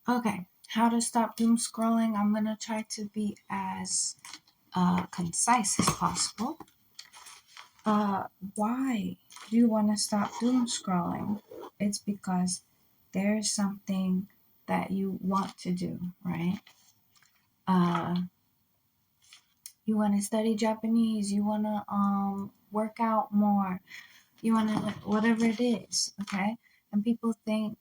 Okay, how to stop doom scrolling. I'm gonna try to be as concise as possible. Uh, why do you want to stop doom scrolling? It's because there's something that you want to do, right? Uh, you want to study Japanese. You want to work out more. You want to whatever it is, okay? And people think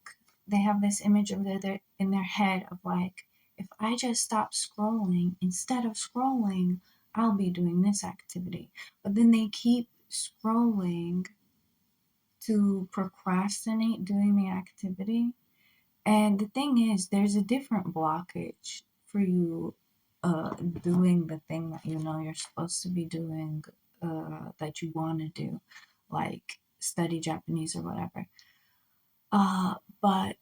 they have this image of their in their head of like, if I just stop scrolling, instead of scrolling, I'll be doing this activity. But then they keep scrolling to procrastinate doing the activity. And the thing is, there's a different blockage for you doing the thing that you know you're supposed to be doing, that you want to do, like study Japanese or whatever. But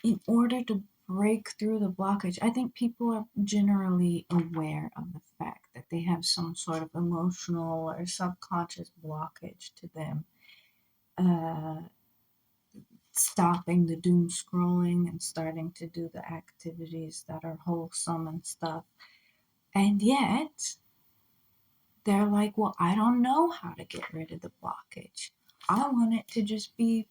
in order to break through the blockage, I think people are generally aware of the fact that they have some sort of emotional or subconscious blockage to them. Uh, Stopping the doom scrolling and starting to do the activities that are wholesome and stuff. And yet, they're like, well, I don't know how to get rid of the blockage. I want it to just be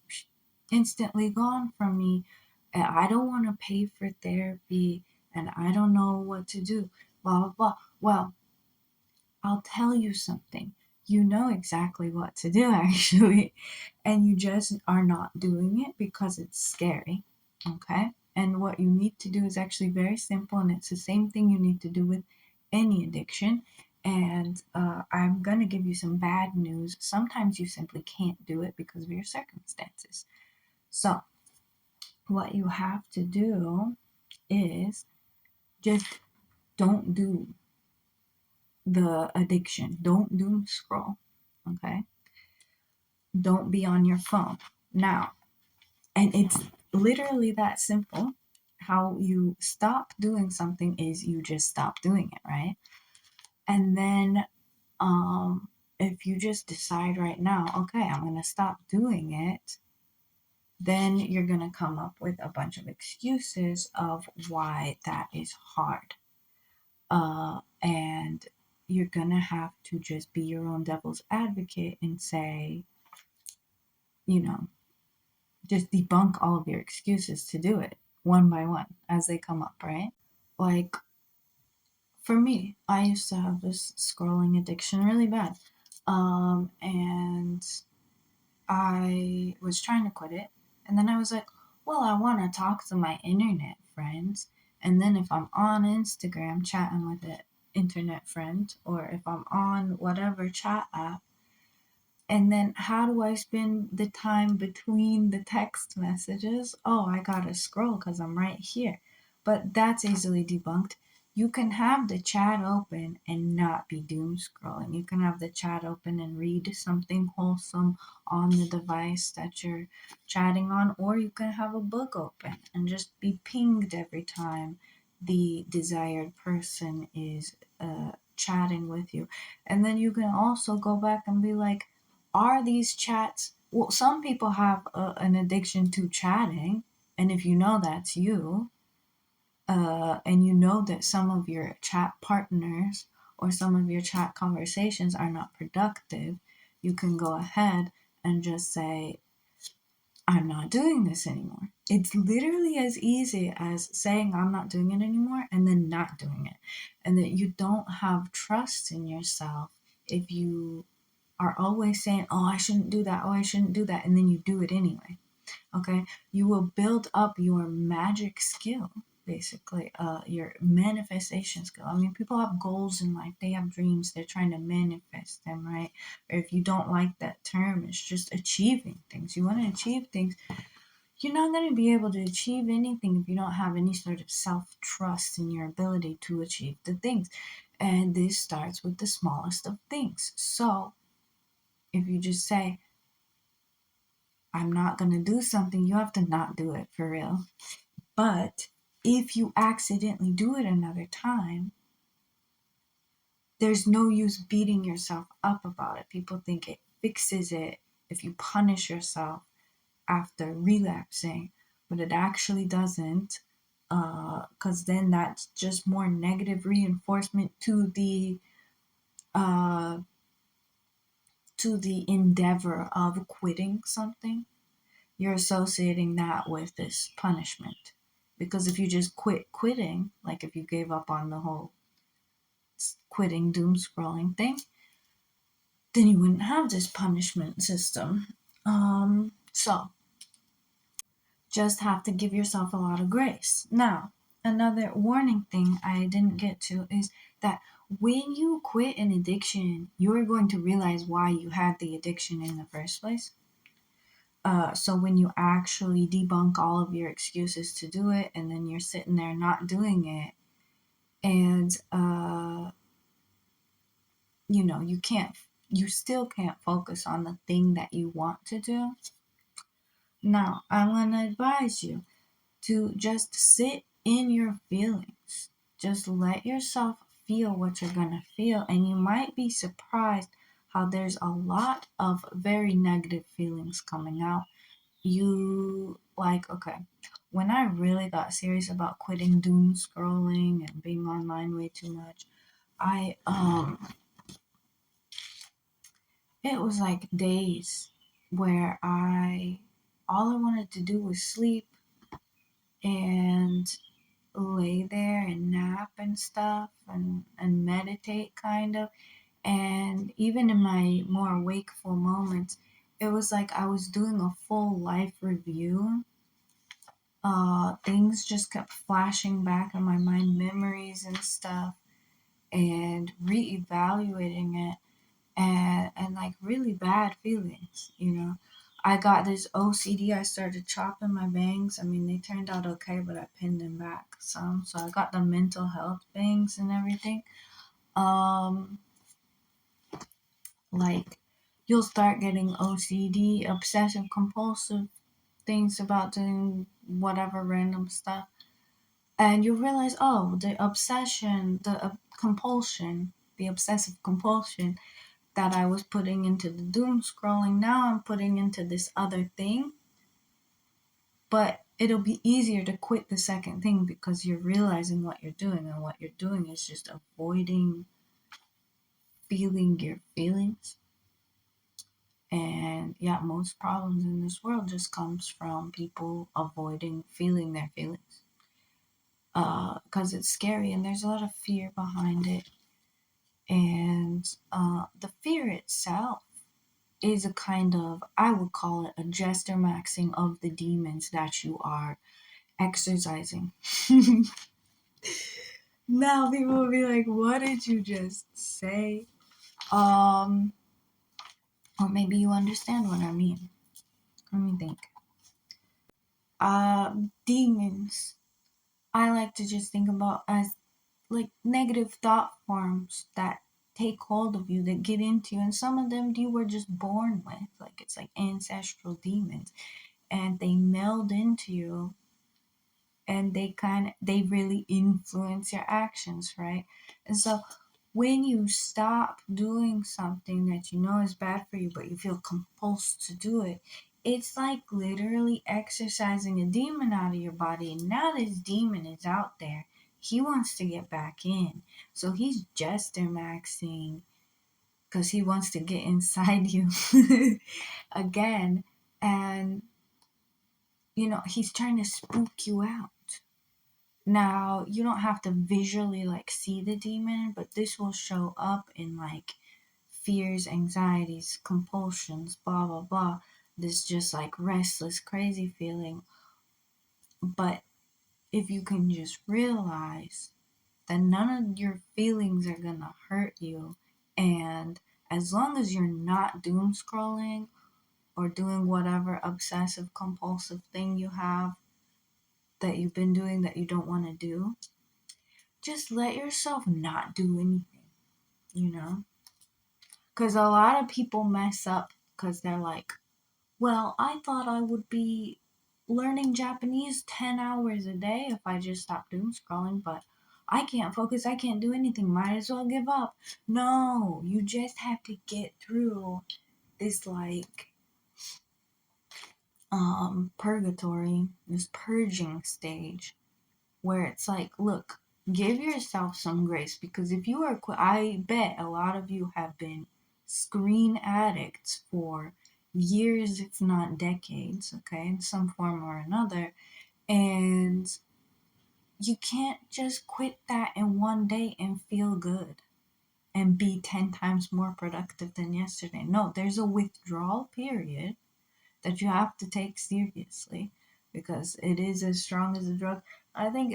instantly gone from me. And I don't want to pay for therapy and I don't know what to do. Blah, blah, blah. Well, I'll tell you something. You know exactly what to do, actually, and you just are not doing it because it's scary. Okay? And what you need to do is actually very simple, and it's the same thing you need to do with any addiction. And I'm going to give you some bad news. Sometimes you simply can't do it because of your circumstances. So, what you have to do is just don't do the addiction. Don't doom scroll. Okay? Don't be on your phone. Now, and it's literally that simple. How you stop doing something is you just stop doing it, right? And then if you just decide right now, okay, I'm going to stop doing it, then you're going to come up with a bunch of excuses of why that is hard. And you're going to have to just be your own devil's advocate and say, you know, just debunk all of your excuses to do it one by one as they come up, right? Like for me, I used to have this scrolling addiction really bad. And I was trying to quit it. And then I was like, well, I want to talk to my internet friends. And then if I'm on Instagram chatting with an internet friend, or if I'm on whatever chat app, and then how do I spend the time between the text messages? Oh, I gotta scroll because I'm right here. But that's easily debunked. You can have the chat open and not be doom scrolling. You can have the chat open and read something wholesome on the device that you're chatting on, or you can have a book open and just be pinged every time the desired person is chatting with you. And then you can also go back and be like, are these chats, well, some people have an addiction to chatting, and if you know that's you, and you know that some of your chat partners or some of your chat conversations are not productive, you can go ahead and just say, I'm not doing this anymore. It's literally as easy as saying I'm not doing it anymore and then not doing it. And that you don't have trust in yourself if you are always saying, oh, I shouldn't do that, oh, I shouldn't do that, and then you do it anyway. Okay? You will build up your magic skill, basically, your manifestation skill. I mean, people have goals in life, they have dreams, they're trying to manifest them, right? Or if you don't like that term, it's just achieving things. You want to achieve things. You're not going to be able to achieve anything if you don't have any sort of self trust in your ability to achieve the things. And this starts with the smallest of things. So, if you just say, I'm not going to do something, you have to not do it for real. But if you accidentally do it another time, there's no use beating yourself up about it. People think it fixes it if you punish yourself after relapsing, but it actually doesn't. Because then that's just more negative reinforcement uh, to the endeavor of quitting something. You're associating that with this punishment. Because if you just quitting, like if you gave up on the whole quitting doom scrolling thing, then you wouldn't have this punishment system. So just have to give yourself a lot of grace. Now, another warning thing I didn't get to is that when you quit an addiction, you're going to realize why you had the addiction in the first place. So when you actually debunk all of your excuses to do it, and then you're sitting there not doing it, and you still can't focus on the thing that you want to do. Now, I'm gonna advise you to just sit in your feelings. Just let yourself feel what you're gonna feel, and you might be surprised how there's a lot of very negative feelings coming out. Okay, when I really got serious about quitting doom scrolling and being online way too much, I it was like days where I all I wanted to do was sleep and lay there and nap and stuff and meditate kind of. And even in my more wakeful moments, it was like I was doing a full life review. Things just kept flashing back in my mind, memories and stuff, and reevaluating it, and like really bad feelings. I got this OCD. I started chopping my bangs. I mean, they turned out okay, but I pinned them back some. So I got the mental health bangs and everything. Um, like you'll start getting OCD, obsessive compulsive things about doing whatever random stuff, and you realize, oh, the obsession, the obsessive compulsion that I was putting into the doom scrolling, now I'm putting into this other thing. But it'll be easier to quit the second thing because you're realizing what you're doing, and what you're doing is just avoiding feeling your feelings. And yeah, most problems in this world just comes from people avoiding feeling their feelings. Because it's scary and there's a lot of fear behind it. And the fear itself is a kind of, I would call it a gesture maxing of the demons that you are exercising. Now people will be like, what did you just say? Um, or maybe you understand what I mean. Let me think. Demons. I like to just think about as like negative thought forms that take hold of you, that get into you, and some of them you were just born with. Like it's like ancestral demons, and they meld into you, and they really influence your actions, right? And so when you stop doing something that you know is bad for you, but you feel compulsed to do it, it's like literally exercising a demon out of your body. And now this demon is out there. He wants to get back in. So he's jester maxing because he wants to get inside you again. And, he's trying to spook you out. Now, you don't have to visually like see the demon, but this will show up in like fears, anxieties, compulsions, blah blah blah. This just like restless, crazy feeling. But if you can just realize that none of your feelings are gonna hurt you, and as long as you're not doom scrolling or doing whatever obsessive compulsive thing you have that you've been doing that you don't want to do, just let yourself not do anything, you know? Because a lot of people mess up because they're like, well, I thought I would be learning Japanese 10 hours a day if I just stopped doom scrolling, but I can't focus, I can't do anything, might as well give up. No, you just have to get through this like purgatory, this purging stage. where it's like, look, give yourself some grace, because if you are, I bet a lot of you have been screen addicts for years, if not decades, okay, in some form or another, and you can't just quit that in one day and feel good and be 10 times more productive than yesterday. No, there's a withdrawal period that you have to take seriously, because it is as strong as a drug. I think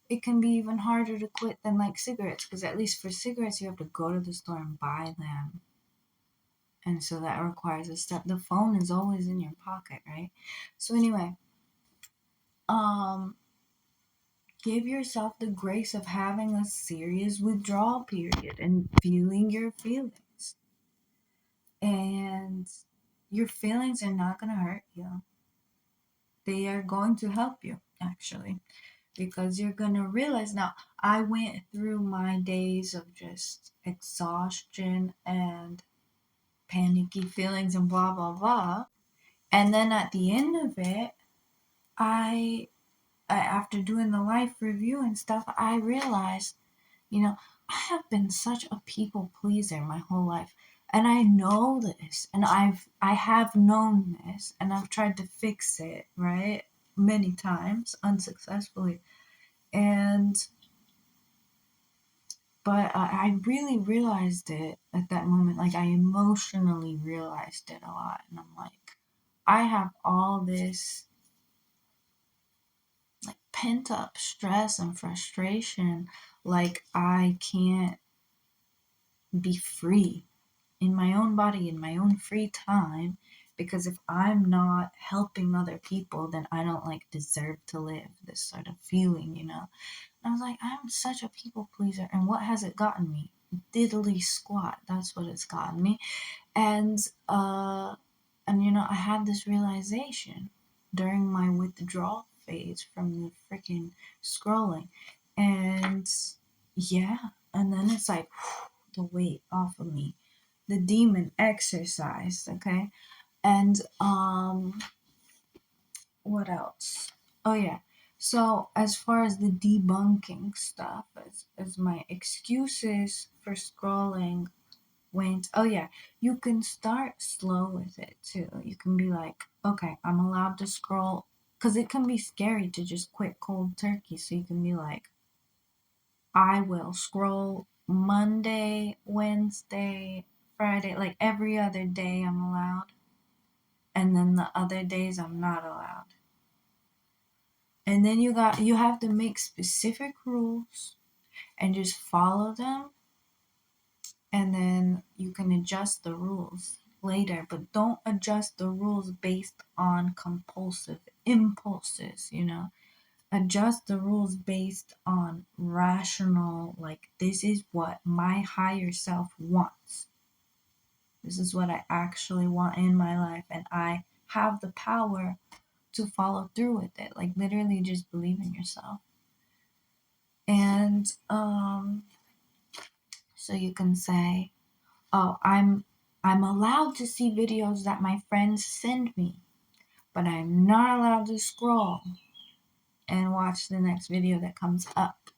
it can be even harder to quit than like cigarettes, because at least for cigarettes you have to go to the store and buy them. And so that requires a step. The phone is always in your pocket, right? So anyway, um give yourself the grace of having a serious withdrawal period and feeling your feelings. And your feelings are not going to hurt you. They are going to help you, actually, because you're going to realize. Now, I went through my days of just exhaustion and panicky feelings and blah, blah, blah. And then at the end of it, after doing the life review and stuff, I realized, I have been such a people pleaser my whole life. And I know this, and I have known this, and I've tried to fix it, right? Many times unsuccessfully. But I really realized it at that moment. Like, I emotionally realized it a lot. And I'm like, I have all this like pent up stress and frustration. Like, I can't be free in my own body, in my own free time, because if I'm not helping other people, then I don't like deserve to live, this sort of feeling. And I was like, I'm such a people pleaser, and what has it gotten me? Diddly squat. That's what it's gotten me. And I had this realization during my withdrawal phase from the freaking scrolling. And yeah, and then it's like the weight off of me. The demon exercised, okay? And what else? Oh yeah. So as far as the debunking stuff, as my excuses for scrolling went, oh yeah, you can start slow with it too. You can be like, okay, I'm allowed to scroll, because it can be scary to just quit cold turkey. So you can be like, I will scroll Monday, Wednesday, Friday, like every other day I'm allowed. And then the other days I'm not allowed. And then you have to make specific rules and just follow them, and then you can adjust the rules later, but don't adjust the rules based on compulsive impulses. Adjust the rules based on rational, like, this is what my higher self wants. This is what I actually want in my life, and I have the power to follow through with it. Like, literally just believe in yourself. And so you can say, oh, I'm allowed to see videos that my friends send me, but I'm not allowed to scroll and watch the next video that comes up.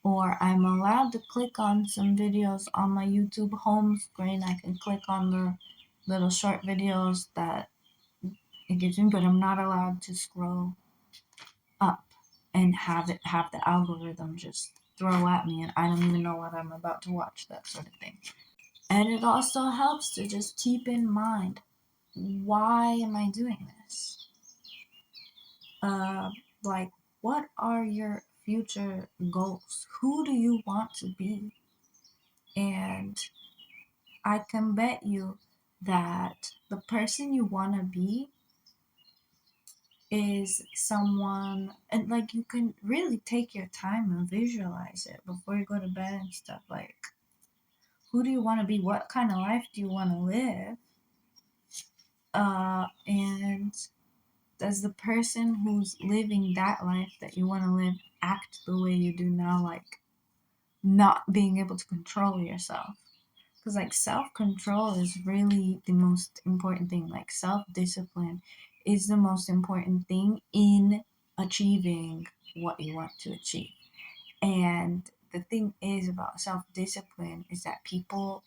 Or I'm allowed to click on some videos on my YouTube home screen. I can click on the little short videos that it gives me, but I'm not allowed to scroll up and have the algorithm just throw at me and I don't even know what I'm about to watch, that sort of thing. And it also helps to just keep in mind, why am I doing this? Like, what are your future goals? Who do you want to be? And I can bet you that the person you want to be is someone, and like, you can really take your time and visualize it before you go to bed and stuff. Like, who do you want to be? What kind of life do you want to live? And does the person who's living that life that you want to live act the way you do now, like not being able to control yourself? Because like self-control is really the most important thing. Like, self-discipline is the most important thing in achieving what you want to achieve. And the thing is about self-discipline is that people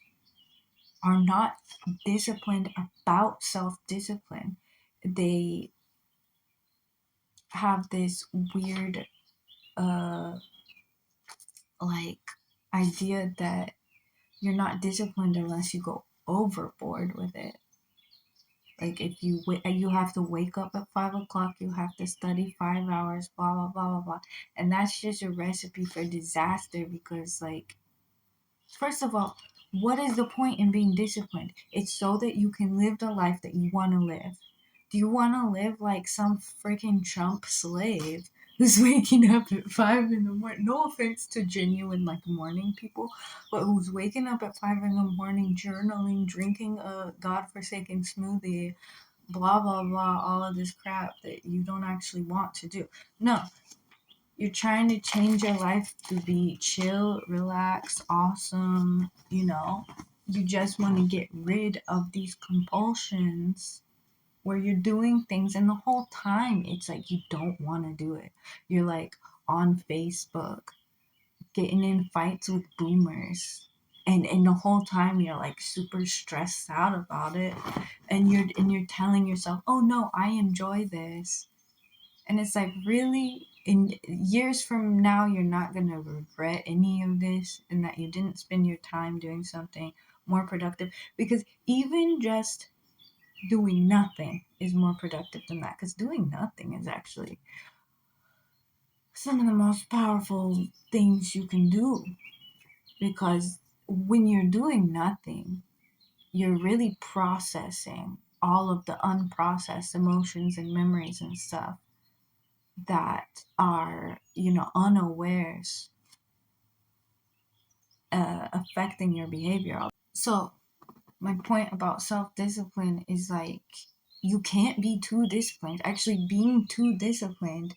are not disciplined about self-discipline. They have this weird like idea that you're not disciplined unless you go overboard with it. Like if you have to wake up at 5 o'clock, you have to study 5 hours, blah blah blah blah blah, and that's just a recipe for disaster. Because like, first of all, what is the point in being disciplined? It's so that you can live the life that you want to live. Do you want to live like some freaking Trump slave who's waking up at 5 in the morning? No offense to genuine like morning people, but who's waking up at 5 in the morning, journaling, drinking a godforsaken smoothie, blah blah blah, all of this crap that you don't actually want to do. No, you're trying to change your life to be chill, relaxed, awesome, you just want to get rid of these compulsions where you're doing things and the whole time it's like you don't want to do it. You're like on Facebook getting in fights with boomers, and the whole time you're like super stressed out about it, and you're telling yourself, "Oh no, I enjoy this." And it's like, really, in years from now, you're not going to regret any of this, and that you didn't spend your time doing something more productive. Because even just doing nothing is more productive than that. Because doing nothing is actually some of the most powerful things you can do. Because when you're doing nothing, you're really processing all of the unprocessed emotions and memories and stuff that are, unawares, affecting your behavior. So, my point about self discipline is like, you can't be too disciplined. Actually, being too disciplined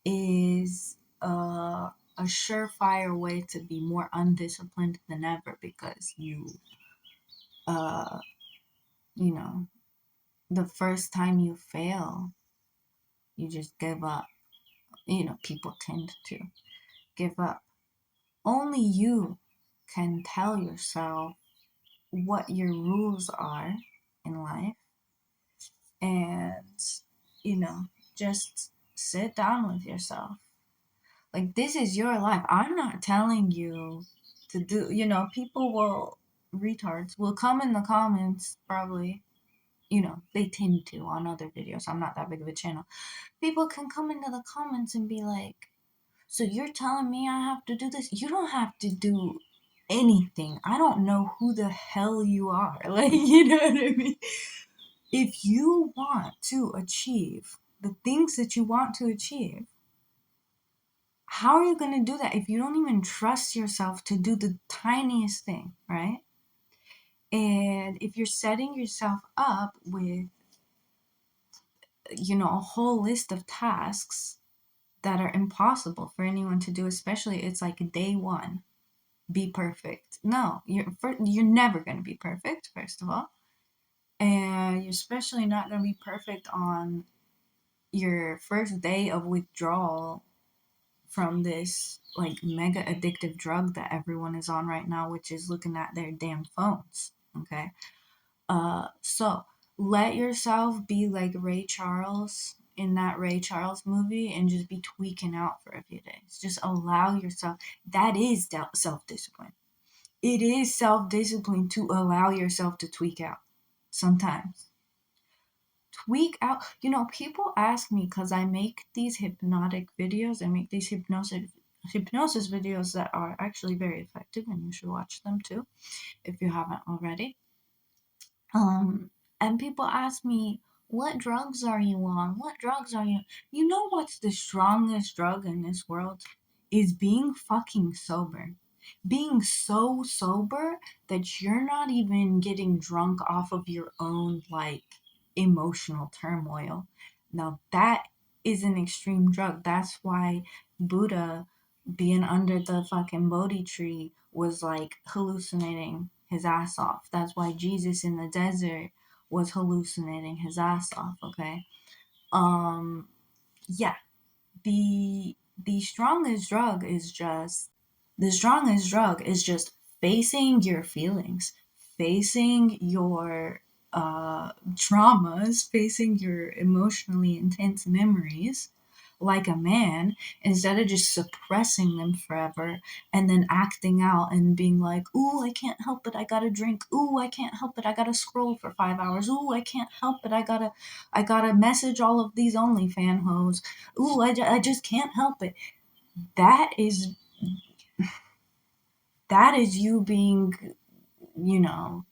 is a surefire way to be more undisciplined than ever, because uh, you know, the first time you fail, you just give up. People tend to give up. Only you can tell yourself what your rules are in life, and, you know, just sit down with yourself. Like, this is your life. I'm not telling you to do, people retards will come in the comments, probably, they tend to on other videos. I'm not that big of a channel. People can come into the comments and be like, so you're telling me I have to do this? You don't have to do anything. I don't know who the hell you are. Like, you know what I mean? If you want to achieve the things that you want to achieve, how are you going to do that if you don't even trust yourself to do the tiniest thing, right? And if you're setting yourself up with, a whole list of tasks that are impossible for anyone to do, especially it's like day one, be perfect. No, you're never going to be perfect, first of all. And you're especially not going to be perfect on your first day of withdrawal from this like mega addictive drug that everyone is on right now, which is looking at their damn phones. Okay. So let yourself be like Ray Charles in that Ray Charles movie and just be tweaking out for a few days. Just allow yourself. That is self-discipline. It is self-discipline to allow yourself to tweak out sometimes. Tweak out. People ask me, because I make these hypnotic videos, I make these hypnosis videos that are actually very effective, and you should watch them too if you haven't already. And people ask me, what drugs are you on? What drugs are you? You know what's the strongest drug in this world? Is being fucking sober. Being so sober that you're not even getting drunk off of your own, like, emotional turmoil. Now, that is an extreme drug. That's why Buddha, being under the fucking Bodhi tree, was like hallucinating his ass off. That's why Jesus in the desert was hallucinating his ass off, okay? Yeah, the strongest drug is just the strongest drug is just facing your feelings, facing your traumas, facing your emotionally intense memories like a man, instead of just suppressing them forever and then acting out and being like, ooh, I can't help it, I gotta drink. Ooh, I can't help it, I gotta scroll for 5 hours. Ooh, I can't help it, I gotta message all of these OnlyFan hoes. Ooh, I just can't help it. That is that is you being, you know,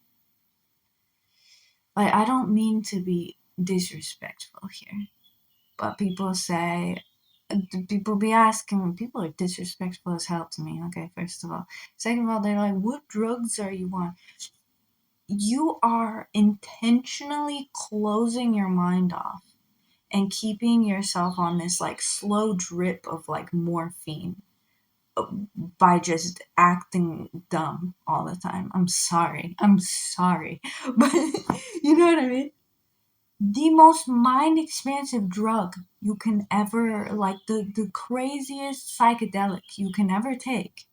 like, I don't mean to be disrespectful here, but people be asking, people are disrespectful as hell to me, okay, first of all. Second of all, they're like, what drugs are you on? You are intentionally closing your mind off and keeping yourself on this like slow drip of like morphine by just acting dumb all the time. I'm sorry. I'm sorry. But you know what I mean? The most mind expansive drug you can ever, like the craziest psychedelic you can ever take,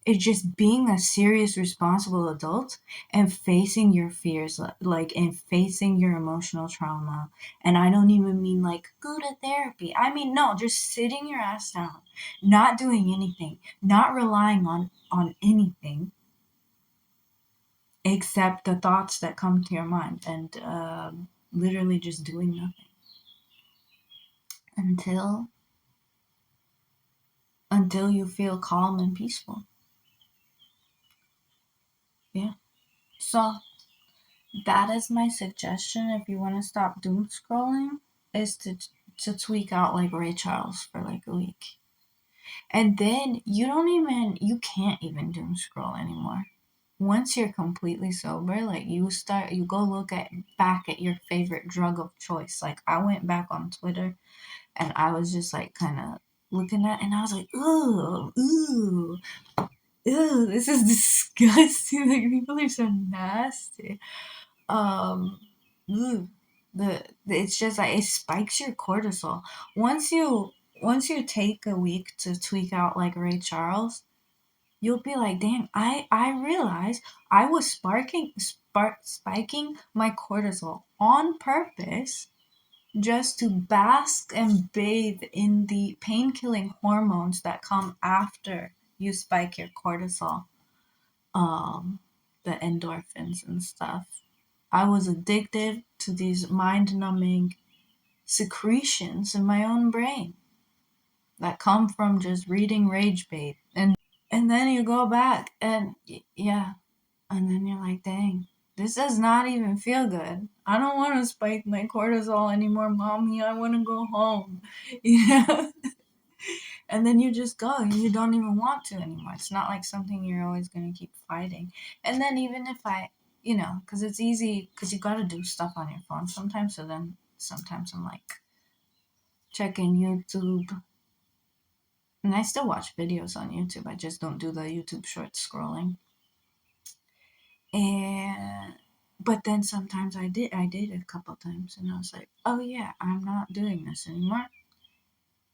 is just being a serious, responsible adult and facing your fears, like, and facing your emotional trauma. And I don't even mean like go to therapy. I mean, no, just sitting your ass down, not doing anything, not relying on anything except the thoughts that come to your mind, and literally just doing nothing until you feel calm and peaceful. Yeah. So that is my suggestion if you want to stop doom scrolling, is to tweak out like Ray Charles for like a week. And then you can't even doom scroll anymore. Once you're completely sober, like you go look at back at your favorite drug of choice. Like I went back on Twitter and I was just like kind of looking at, and I was like, ooh, ooh, ooh, this is disgusting. Like people are so nasty. um ugh, it's just like it spikes your cortisol. Once you take a week to tweak out like Ray Charles, you'll be like, dang, I realized I was spiking my cortisol on purpose just to bask and bathe in the pain killing hormones that come after you spike your cortisol, um the endorphins and stuff. I was addicted to these mind numbing secretions in my own brain that come from just reading rage bait. And then you go back and yeah, and then you're like, dang, this does not even feel good. I don't want to spike my cortisol anymore, mommy. I want to go home. You know? And then you just go and you don't even want to anymore. It's not like something you're always going to keep fighting. And then even if because it's easy, because you got to do stuff on your phone sometimes. So then sometimes I'm like checking YouTube. And I still watch videos on YouTube. I just don't do the YouTube short scrolling. And but then sometimes I did a couple times, and I was like, oh yeah, I'm not doing this anymore.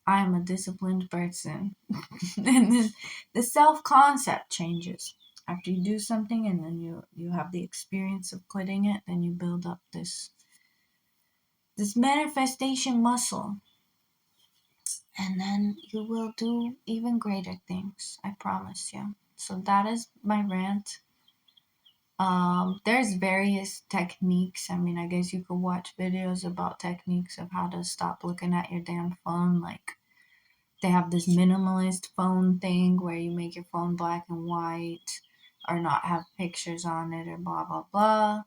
I am a disciplined person. And then the self concept changes after you do something, and then you have the experience of quitting it. Then you build up this manifestation muscle, and then you will do even greater things, I promise you. So that is my rant. There's various techniques. I mean, I guess you could watch videos about techniques of how to stop looking at your damn phone. Like, they have this minimalist phone thing where you make your phone black and white or not have pictures on it or blah blah blah.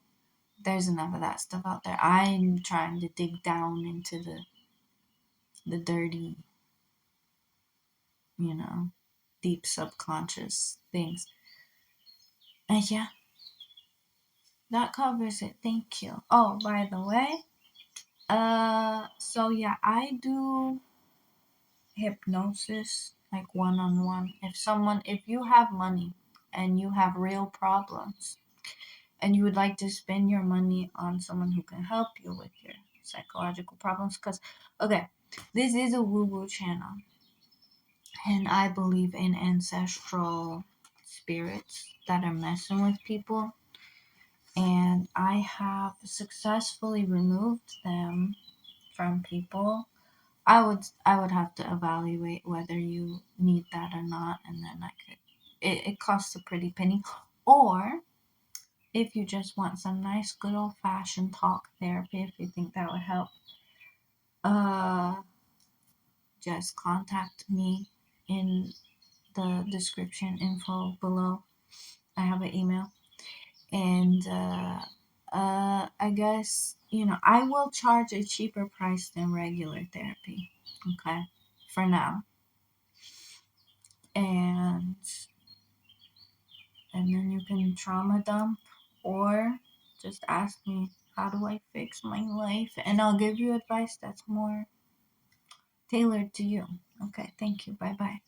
There's enough of that stuff out there. I'm trying to dig down into the dirty, you know, deep subconscious things. And yeah, that covers it. Thank you. Oh, by the way, so yeah, I do hypnosis like one on one. If you have money and you have real problems and you would like to spend your money on someone who can help you with your psychological problems, because okay, This is a woo-woo channel, and I believe in ancestral spirits that are messing with people, and I have successfully removed them from people. I would have to evaluate whether you need that or not, and then I could. It costs a pretty penny, or if you just want some nice, good old fashioned talk therapy, if you think that would help, uh, just contact me in the description info below. I have an email, and I guess I will charge a cheaper price than regular therapy. Okay, for now, and then you can trauma dump or just ask me, how do I fix my life, and I'll give you advice that's more tailored to you. Okay, thank you. Bye bye.